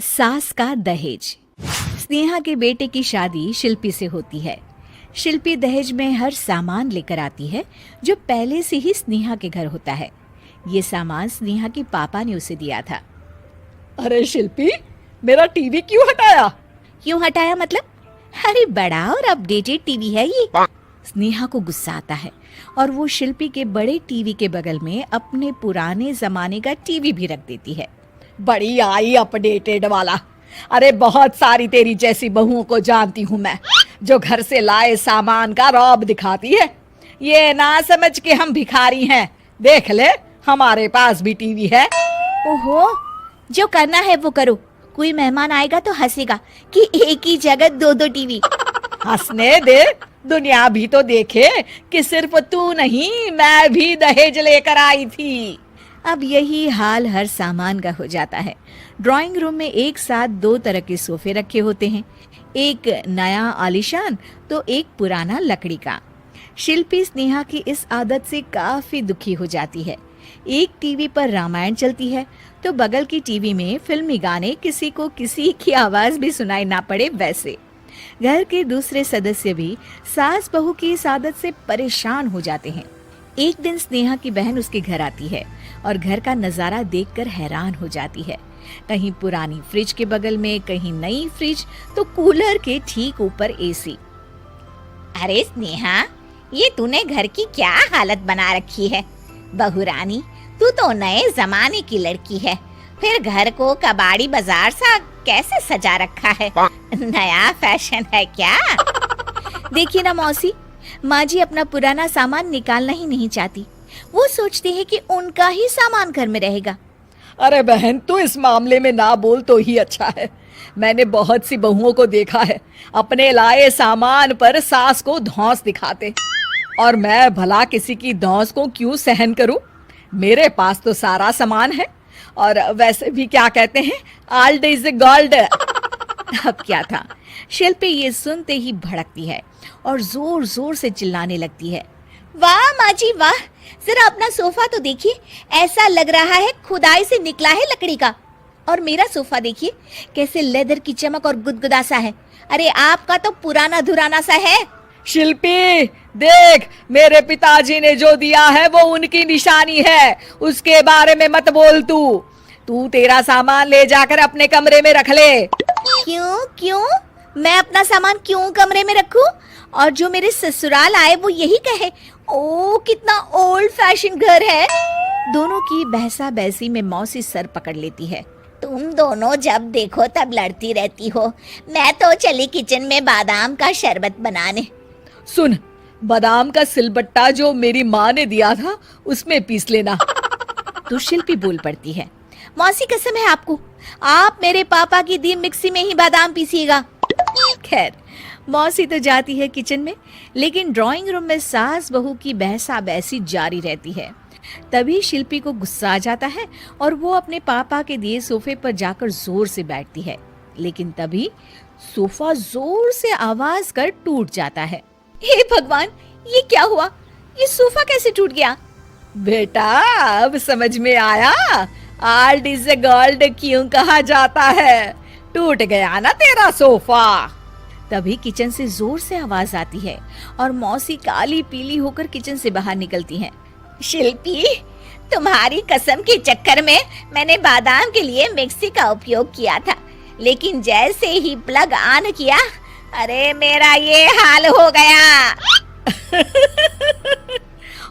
सास का दहेज। स्नेहा के बेटे की शादी शिल्पी से होती है। शिल्पी दहेज में हर सामान लेकर आती है जो पहले से ही स्नेहा के घर होता है। ये सामान स्नेहा के पापा ने उसे दिया था। अरे शिल्पी, मेरा टीवी क्यों हटाया? क्यों हटाया मतलब? अरे बड़ा और अपडेटेड टीवी है ये। स्नेहा को गुस्सा आता है और वो शिल्पी के बड़े टीवी के बगल में अपने पुराने जमाने का टीवी भी रख देती है। बड़ी आई अपडेटेड वाला। अरे बहुत सारी तेरी जैसी बहुओं को जानती हूँ मैं, जो घर से लाए सामान का रौब दिखाती है। ये ना समझ के हम भिखारी हैं। देख ले, हमारे पास भी टीवी है। ओहो, जो करना है वो करो। कोई मेहमान आएगा तो हंसेगा कि एक ही जगह दो दो टीवी। हंसने दे, दुनिया भी तो देखे कि सिर्फ तू नहीं, मैं भी दहेज लेकर आई थी। अब यही हाल हर सामान का हो जाता है। ड्राइंग रूम में एक साथ दो तरह के सोफे रखे होते हैं, एक नया आलीशान तो एक पुराना लकड़ी का। शिल्पी स्नेहा की इस आदत से काफी दुखी हो जाती है। एक टीवी पर रामायण चलती है तो बगल की टीवी में फिल्मी गाने, किसी को किसी की आवाज भी सुनाई ना पड़े वैसे। घर के दूसरे सदस्य भी सास बहू की इस आदत से परेशान हो जाते हैं। एक दिन स्नेहा की बहन उसके घर आती है और घर का नजारा देखकर हैरान हो जाती है। कहीं पुरानी फ्रिज के बगल में, कहीं नई फ्रिज, तो कूलर के ठीक ऊपर एसी। अरे स्नेहा, ये तूने घर की क्या हालत बना रखी है? बहू रानी, तू तो नए जमाने की लड़की है, फिर घर को कबाड़ी बाजार सा कैसे सजा रखा है? नया फैशन है क्या? देखिए ना मौसी, माँ जी अपना पुराना सामान निकालना ही नहीं चाहती। वो सोचती है कि उनका ही सामान घर में रहेगा। अरे बहन, तू इस मामले में ना बोल तो ही अच्छा है। मैंने बहुत सी बहुओं को देखा है अपने लाए सामान पर सास को धौंस दिखाते, और मैं भला किसी की धौंस को क्यों सहन करूं? मेरे पास तो सारा सामान है, और वैसे भी क्या कहते हैं, ओल्ड इज गोल्ड। अब क्या था, शिल्पी ये सुनते ही भड़कती है और जोर जोर से चिल्लाने लगती है। वाह माँ जी वाह, जरा अपना सोफा तो देखिए, ऐसा लग रहा है खुदाई से निकला है लकड़ी का। और मेरा सोफा देखिए कैसे लेदर की चमक और गुदगुदा सा है। अरे आपका तो पुराना धुराना सा है। शिल्पी देख, मेरे पिताजी ने जो दिया है वो उनकी निशानी है, उसके बारे में मत बोल। तू तेरा सामान ले जाकर अपने कमरे में रख ले। क्यों क्यों? मैं अपना सामान क्यों कमरे में रखूं? और जो मेरे ससुराल आए वो यही कहे, ओ कितना ओल्ड फैशन घर है। दोनों की बहसा बहसी में मौसी सर पकड़ लेती है। तुम दोनों जब देखो तब लड़ती रहती हो। मैं तो चली किचन में बादाम का शरबत बनाने। सुन, बादाम का सिलबट्टा जो मेरी माँ ने दिया था उसमें पीस लेना। तो शिल्पी बोल पड़ती है। मौसी कसम है आपको, आप मेरे पापा की दी मिक्सी में ही बादाम पीसिएगा। खैर, मौसी तो जाती है किचन में, लेकिन ड्राइंग रूम में सास बहू की बहसा बहसी जारी रहती है। तभी शिल्पी को गुस्सा आ जाता है और वो अपने पापा के दिए सोफे पर जाकर जोर से बैठती है, लेकिन तभी सोफा जोर से आवाज कर टूट जाता है। हे भगवान, ये क्या हुआ? ये सोफा कैसे टूट गया? बेटा, अब समझ में आया ओल्ड इज गोल्ड क्यों कहा जाता है। टूट गया ना तेरा सोफा। तभी किचन से जोर से आवाज आती है और मौसी काली पीली होकर किचन से बाहर निकलती हैं। शिल्पी, तुम्हारी कसम के चक्कर में मैंने बादाम के लिए मिक्सी का उपयोग किया था, लेकिन जैसे ही प्लग ऑन किया, अरे मेरा ये हाल हो गया।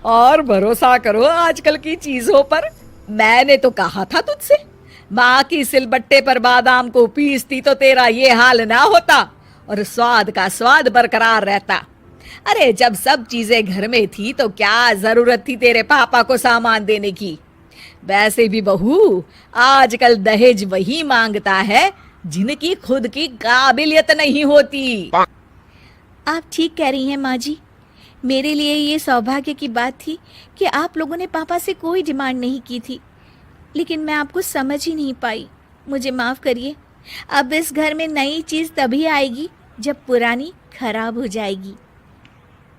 और भरोसा करो आजकल की चीजों पर। मैंने तो कहा था तुझसे, माँ की सिलबट्टे पर बादाम को पीसती तो तेरा ये हाल ना होता और स्वाद का स्वाद बरकरार रहता। अरे जब सब चीजें घर में थी तो क्या जरूरत थी तेरे पापा को सामान देने की? वैसे भी बहू, आजकल दहेज वही मांगता है जिनकी खुद की काबिलियत नहीं होती। आप ठीक कह रही हैं माँ जी। मेरे लिए ये सौभाग्य की बात थी कि आप लोगों ने पापा से कोई डिमांड नहीं की थी, लेकिन मैं आपको समझ ही नहीं पाई। मुझे माफ करिए। अब इस घर में नई चीज तभी आएगी जब पुरानी खराब हो जाएगी।